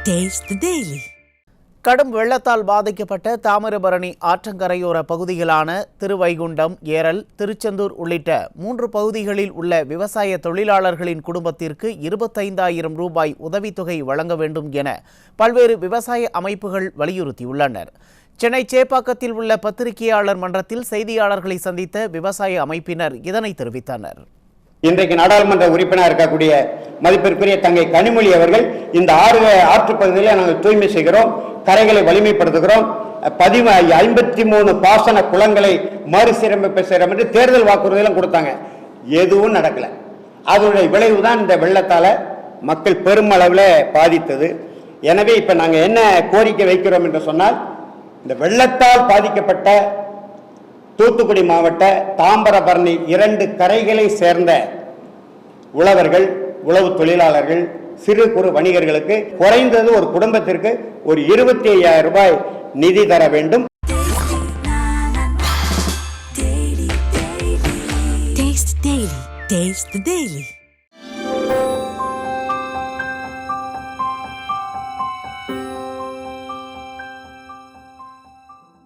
Taste the Daily. கடும் வெள்ளத்தால் பாதிக்கப்பட்ட தாமிரபரணி ஆற்றங்கரையோர பகுதிகளான திருவைகுண்டம், ஏரல், திருச்செந்தூர் உள்ளிட்ட 3 பகுதிகளில் உள்ள விவசாய தொழிலாளர்களின் குடும்பத்திற்கு 25,000 ரூபாய் உதவித்தொகை வழங்க வேண்டும் என பல்வேறு விவசாய அமைப்புகள் வலியுறுத்தியுள்ளனர். சென்னை சேப்பாக்கத்தில் உள்ள பத்திரிகையாளர் மன்றத்தில் செய்தியாளர்களை சந்தித்த விவசாய அமைப்பினர் இதனை தெரிவித்தனர். இன்றைக்கு நாடாளுமன்ற உறுப்பினர் இருக்கக்கூடிய மதிப்பிற்குரிய தங்கை கனிமொழி அவர்கள் இந்த ஆற்றுப்பகுதியிலே நாங்கள் தூய்மை செய்கிறோம், கரைகளை வலிமைப்படுத்துகிறோம், 53 பாசன குளங்களை மறுசீரமைப்பு செய்கிறோம் என்று தேர்தல் வாக்குறுதியெல்லாம் கொடுத்தாங்க. எதுவும் நடக்கல. அதனுடைய விளைவுதான் இந்த வெள்ளத்தால மக்கள் பெருமளவில் பாதித்தது. எனவே இப்ப நாங்கள் என்ன கோரிக்கை வைக்கிறோம் என்று சொன்னால், இந்த வெள்ளத்தால் பாதிக்கப்பட்ட தூத்துக்குடி மாவட்ட தாமிரபரணி 2 கரைகளை சேர்ந்த உழவர்கள், உழவு தொழிலாளர்கள், சிறு குறு வணிகர்களுக்கு குறைந்தது ஒரு குடும்பத்திற்கு ஒரு 25,000 ரூபாய் நிதி தர வேண்டும். Taste the Daily.